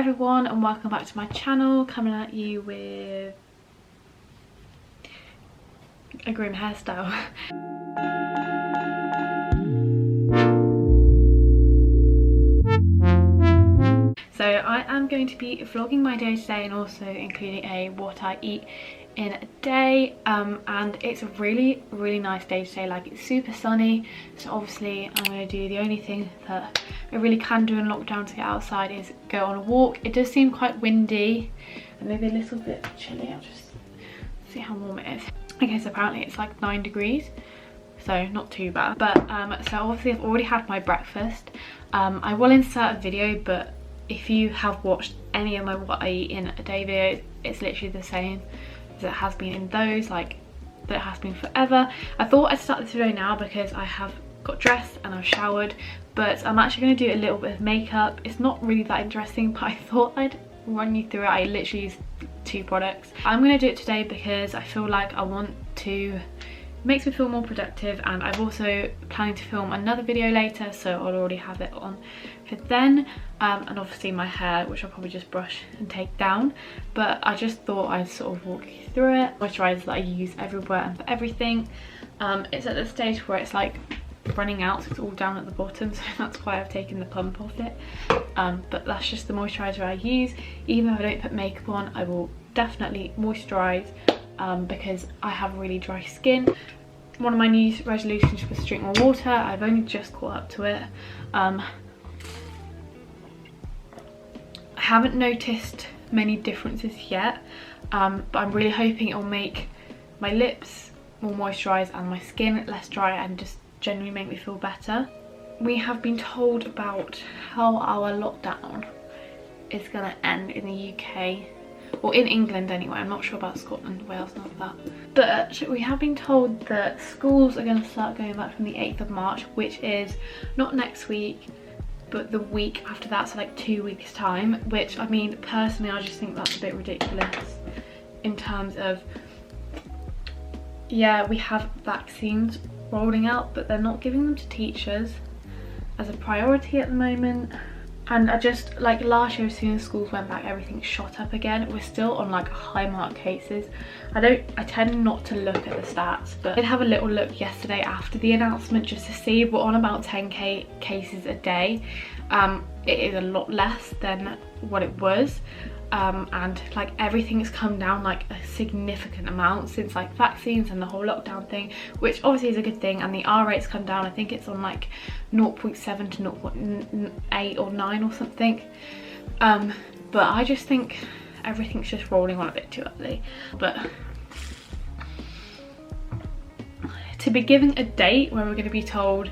everyone, and welcome back to my channel, coming at you with a grim hairstyle. So I am going to be vlogging my day today and also including a what I eat in a day, and it's a really nice day today. Like, it's super sunny, so obviously I'm going to do the only thing that I really can do in lockdown to get outside is go on a walk. It does seem quite windy and maybe a little bit chilly. I'll just see how warm it is. Okay, so apparently it's like 9 degrees, so not too bad. But so obviously I've already had my breakfast. I will insert a video, but if you have watched any of my what I eat in a day videos, it's literally the same as it has been in those, like that it has been forever. I thought I'd start this video now because I have got dressed and I've showered, but I'm actually going to do a little bit of makeup. It's not really that interesting, but I thought I'd run you through it. I literally use 2 products. I'm going to do it today because I feel like I want to, it makes me feel more productive, and I'm also planning to film another video later, so I'll already have it on for then. And obviously my hair, which I'll probably just brush and take down, but I just thought I'd sort of walk you through it. Moisturizer that I use everywhere and for everything. It's at the stage where it's like running out, so it's all down at the bottom, so that's why I've taken the pump off it. But that's just the moisturizer I use. Even if I don't put makeup on, I will definitely moisturize because I have really dry skin. One of my new resolutions was to drink more water. I've only just caught up to it. I haven't noticed many differences yet, but I'm really hoping it'll make my lips more moisturised and my skin less dry and just generally make me feel better. We have been told about how our lockdown is going to end in the UK, or in England anyway. I'm not sure about Scotland, Wales, none of that. But we have been told that schools are going to start going back from the 8th of March, which is not next week, but the week after that, so like 2 weeks time, which, I mean, personally I just think that's a bit ridiculous in terms of, yeah, we have vaccines rolling out, but they're not giving them to teachers as a priority at the moment. And I just, like, last year as soon as schools went back, everything shot up again. We're still on like high mark cases. I tend not to look at the stats, but I did have a little look yesterday after the announcement just to see. We're on about 10k cases a day. It is a lot less than what it was. And like everything's come down like a significant amount since like vaccines and the whole lockdown thing, which obviously is a good thing. And the R rate's come down. I think it's on like 0.7 to 0.8 or 9 or something. But I just think everything's just rolling on a bit too early. But to be giving a date where we're going to be told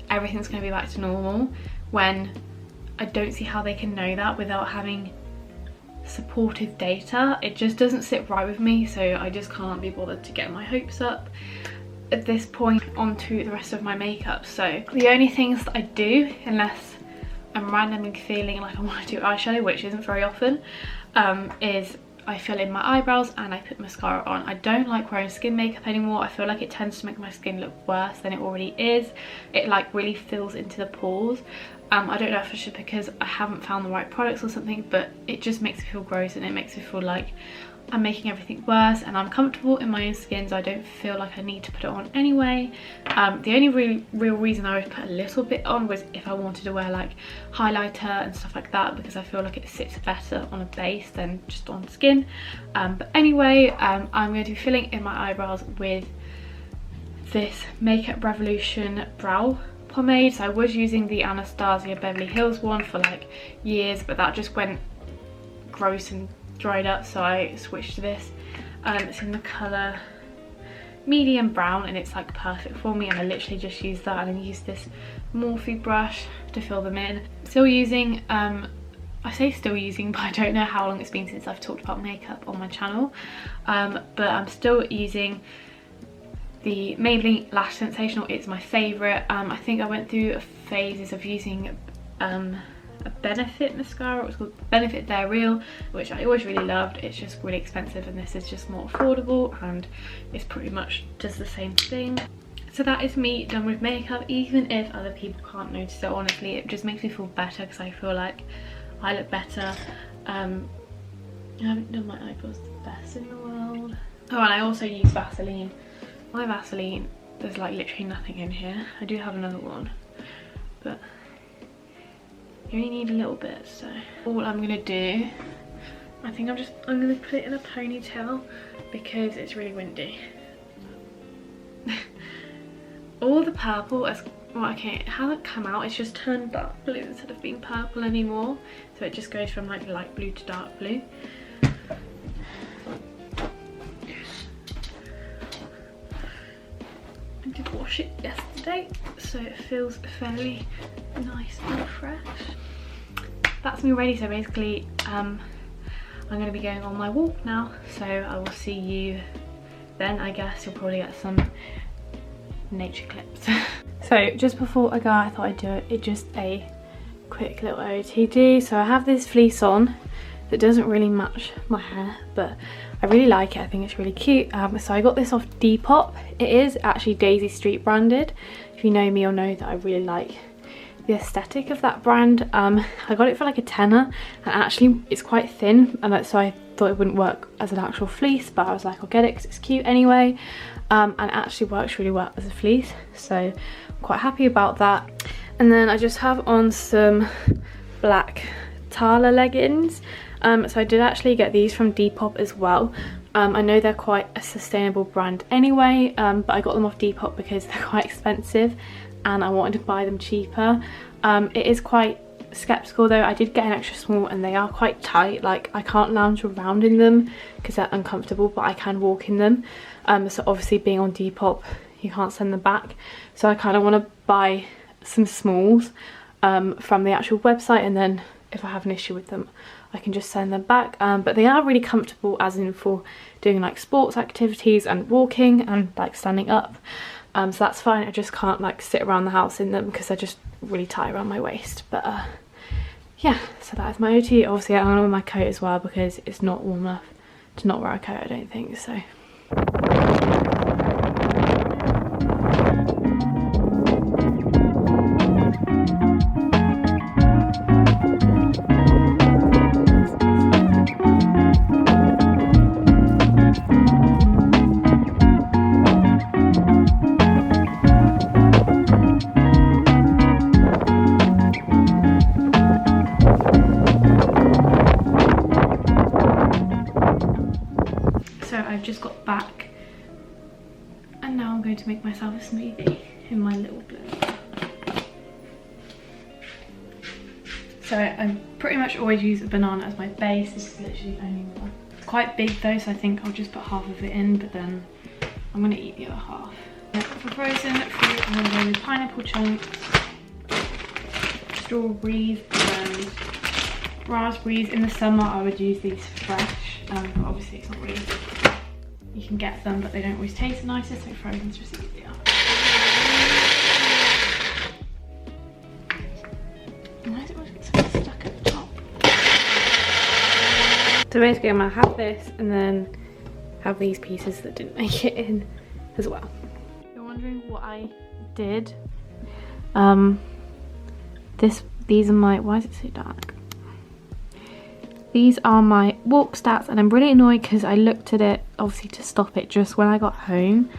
everything's going to be back to normal, when I don't see how they can know that without having supportive data, it just doesn't sit right with me. So I just can't be bothered to get my hopes up at this point. Onto the rest of my makeup. So the only things that I do, unless I'm randomly feeling like I want to do eyeshadow, which isn't very often, is I fill in my eyebrows and I put mascara on. I don't like wearing skin makeup anymore. I feel like it tends to make my skin look worse than it already is. It like really fills into the pores. I don't know if it's just because I haven't found the right products or something, but it just makes me feel gross and it makes me feel like I'm making everything worse, and I'm comfortable in my own skin, so I don't feel like I need to put it on anyway. The only real reason I would put a little bit on was if I wanted to wear like highlighter and stuff like that, because I feel like it sits better on a base than just on skin. But anyway, I'm going to be filling in my eyebrows with this Makeup Revolution brow pomade. So I was using the Anastasia Beverly Hills one for like years, but that just went gross and dried up, so I switched to this. It's in the colour medium brown and it's like perfect for me, and I literally just use that, and I use this Morphe brush to fill them in. Still using, I say still using, but I don't know how long it's been since I've talked about makeup on my channel, but I'm still using the Maybelline Lash Sensational. It's my favourite. I think I went through phases of using a Benefit mascara. It was called Benefit They're Real, which I always really loved. It's just really expensive, and this is just more affordable, and it's pretty much does the same thing. So that is me done with makeup. Even if other people can't notice it, honestly, it just makes me feel better because I feel like I look better. I haven't done my eyebrows the best in the world. Oh, and I also use Vaseline. My Vaseline, there's like literally nothing in here. I do have another one, but you only need a little bit. So all I'm gonna do, I think I'm gonna put it in a ponytail because it's really windy. All the purple has, well, okay, it hasn't come out, it's just turned dark blue instead of being purple anymore. So it just goes from like light blue to dark blue. I did wash it yesterday, so it feels fairly nice and fresh. That's me ready, so basically I'm going to be going on my walk now, so I will see you then. I guess you'll probably get some nature clips. So just before I go, I thought I'd do it just a quick little OOTD. So I have this fleece on that doesn't really match my hair, but I really like it. I think it's really cute. So I got this off Depop. It is actually Daisy Street branded. If you know me, you'll know that I really like the aesthetic of that brand. I got it for like a tenner, and actually it's quite thin, and so I thought it wouldn't work as an actual fleece, but I was like, I'll get it because it's cute anyway. And it actually works really well as a fleece, so I'm quite happy about that. And then I just have on some black Tala leggings. So I did actually get these from Depop as well. I know they're quite a sustainable brand anyway, but I got them off Depop because they're quite expensive and I wanted to buy them cheaper. It is quite skeptical though. I did get an extra small and they are quite tight. Like, I can't lounge around in them because they're uncomfortable, but I can walk in them. So obviously being on Depop, you can't send them back. So I kind of want to buy some smalls from the actual website, and then if I have an issue with them, I can just send them back. But they are really comfortable, as in for doing like sports activities and walking and like standing up. So that's fine. I just can't like sit around the house in them because they're just really tight around my waist. But yeah, so that is my OT. Obviously I'm gonna wear my coat as well because it's not warm enough to not wear a coat, I don't think so. Just got back and now I'm going to make myself a smoothie in my little blender. So I pretty much always use a banana as my base. This is literally only one. It's quite big though, so I think I'll just put half of it in, but then I'm going to eat the other half. For frozen fruit, I'm going to go with pineapple chunks, strawberries and raspberries. In the summer I would use these fresh, but obviously it's not really, you can get them but they don't always taste the nicest, so frozen's just easier. Why is it always stuck at the top? So basically I'm going to have this and then have these pieces that didn't make it in as well. If you're wondering what I did, these are my, why is it so dark? These are my walk stats, and I'm really annoyed because I looked at it obviously to stop it just when I got home,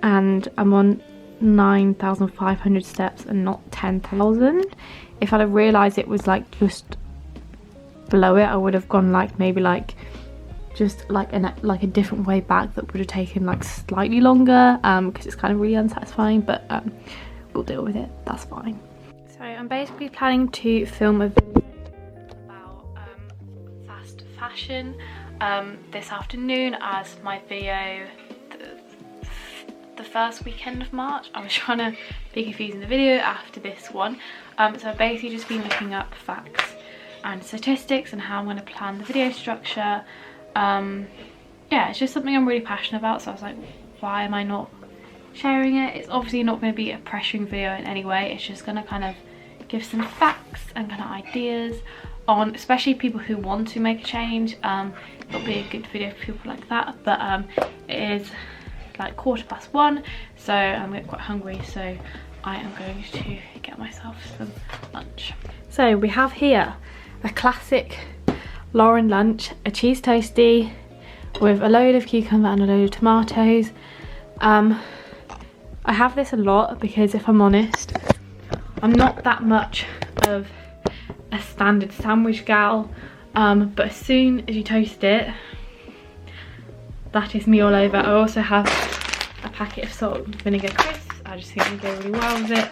and I'm on 9,500 steps and not 10,000. If I'd have realised it was like just below it, I would have gone like maybe like just like a different way back that would have taken like slightly longer, because it's kind of really unsatisfying, but we'll deal with it, that's fine. So I'm basically planning to film a video fashion this afternoon as my video the first weekend of March. I was trying to be confusing the video after this one, so I've basically just been looking up facts and statistics and how I'm going to plan the video structure. Yeah, it's just something I'm really passionate about, so I was like, why am I not sharing it? It's obviously not going to be a pressuring video in any way, it's just going to kind of give some facts and kind of ideas on, especially people who want to make a change. It'll be a good video for people like that, but it is like 1:15, so I'm getting quite hungry, so I am going to get myself some lunch. So we have here a classic Lauren lunch, a cheese toastie with a load of cucumber and a load of tomatoes. I have this a lot because, if I'm honest, I'm not that much of a standard sandwich gal, but as soon as you toast it, that is me all over. I also have a packet of salt and vinegar crisps. I just think they go really well with it.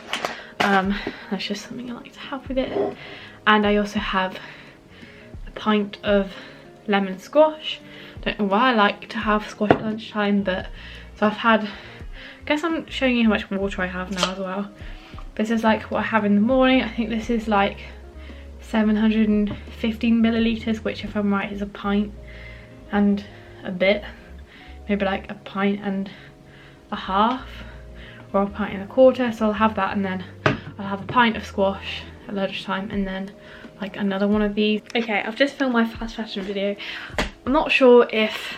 That's just something I like to have with it. And I also have a pint of lemon squash. Don't know why I like to have squash at lunchtime, but so I've had, I guess I'm showing you how much water I have now as well. This is like what I have in the morning. I think this is like 715 millilitres, which, if I'm right, is a pint and a bit. Maybe like a pint and a half or a pint and a quarter. So I'll have that, and then I'll have a pint of squash at lunchtime, and then like another one of these. Okay, I've just filmed my fast fashion video. I'm not sure if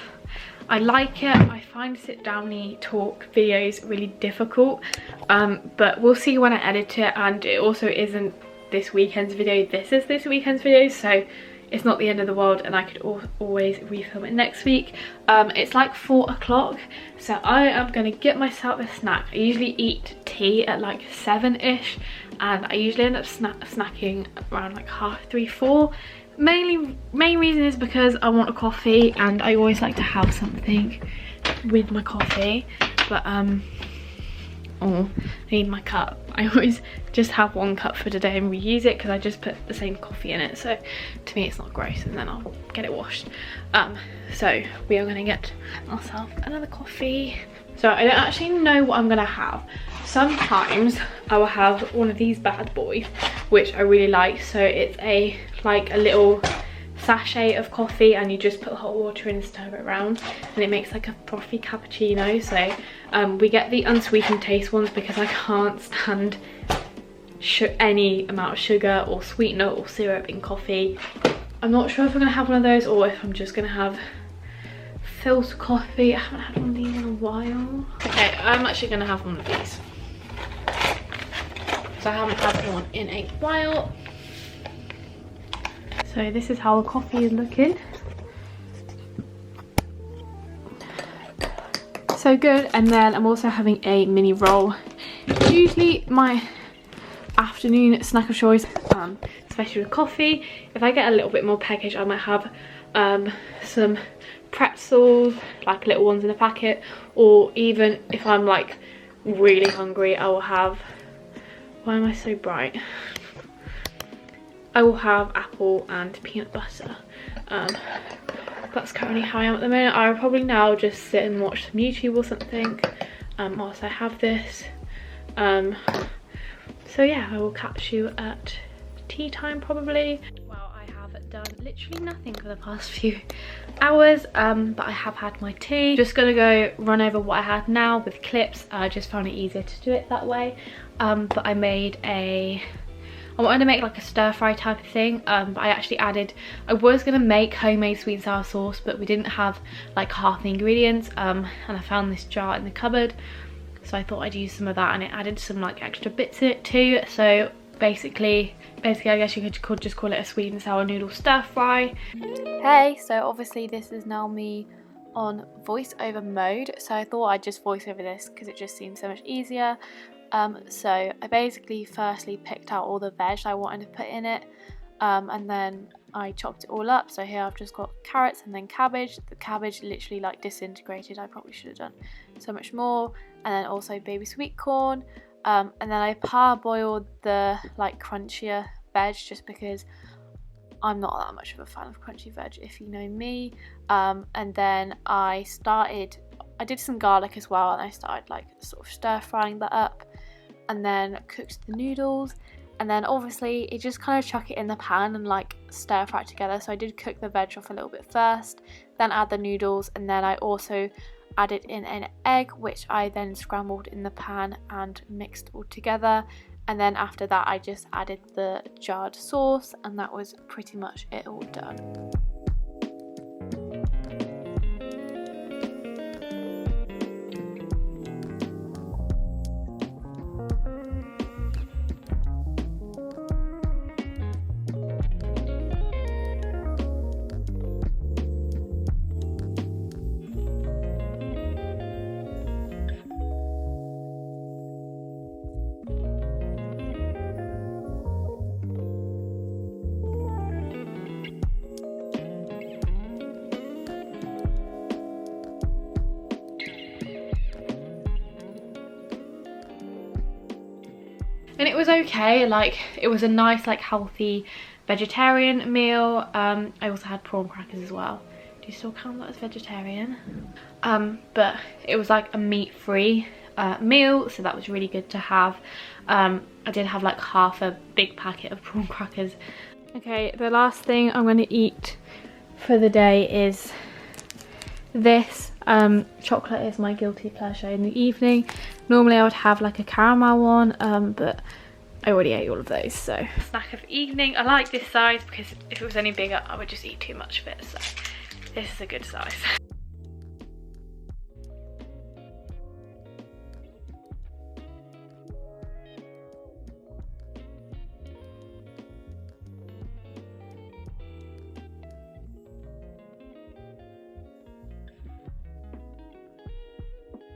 I like it. I find sit-downy talk videos really difficult, but we'll see when I edit it. And it also isn't this weekend's video, this is this weekend's video, so it's not the end of the world, and I could always refilm it next week. It's like 4 o'clock, so I am gonna get myself a snack. I usually eat tea at like 7ish, and I usually end up snacking around like 3:30, 4. Main reason is because I want a coffee, and I always like to have something with my coffee. But oh, I need my cup. I always just have one cup for today and reuse it because I just put the same coffee in it, so to me it's not gross, and then I'll get it washed. So we are going to get myself another coffee. So I don't actually know what I'm going to have. Sometimes I will have one of these bad boys, which I really like. So it's like a little sachet of coffee, and you just put hot water in and stir it around, and it makes like a frothy cappuccino. So we get the unsweetened taste ones because I can't stand any amount of sugar or sweetener or syrup in coffee. I'm not sure if I'm gonna have one of those or if I'm just gonna have filter coffee. I haven't had one of these in a while. Okay, I'm actually gonna have one of these. So I haven't had one in a while. So this is how the coffee is looking. So good. And then I'm also having a mini roll. Usually my afternoon snack of choice, especially with coffee. If I get a little bit more peckish, I might have some pretzels, like little ones in a packet, or even if I'm like really hungry, I will have, why am I so bright? I will have apple and peanut butter. That's currently how I am at the moment. I will probably now just sit and watch some YouTube or something whilst I have this. So yeah, I will catch you at tea time probably. Well, I have done literally nothing for the past few hours, but I have had my tea. Just gonna go run over what I had now with clips. I just found it easier to do it that way. But I wanted to make like a stir fry type of thing, but I actually added, I was gonna make homemade sweet and sour sauce, but we didn't have like half the ingredients, and I found this jar in the cupboard, so I thought I'd use some of that, and it added some like extra bits in it too. So basically I guess you could just call it a sweet and sour noodle stir fry. Hey, so obviously this is now me on voiceover mode, so I thought I'd just voice over this because it just seems so much easier. So I basically firstly picked out all the veg I wanted to put in it, and then I chopped it all up. So here I've just got carrots and then cabbage. The cabbage literally like disintegrated. I probably should have done so much more. And then also baby sweet corn, and then I parboiled the like crunchier veg just because I'm not that much of a fan of crunchy veg, if you know me. And then I did some garlic as well, and I started like sort of stir frying that up, and then cooked the noodles, and then obviously you just kind of chuck it in the pan and like stir fry it together. So I did cook the veg off a little bit first, then add the noodles, and then I also added in an egg, which I then scrambled in the pan and mixed all together. And then after that I just added the jarred sauce, and that was pretty much it all done. was okay. Like, it was a nice, like, healthy vegetarian meal. I also had prawn crackers as well. Do you still count that as vegetarian? But it was like a meat-free meal, so that was really good to have. I did have like half a big packet of prawn crackers. Okay, the last thing I'm going to eat for the day is this. Chocolate is my guilty pleasure in the evening. Normally I would have like a caramel one, but I already ate all of those. So snack of the evening. I like this size because if it was any bigger I would just eat too much of it, so this is a good size.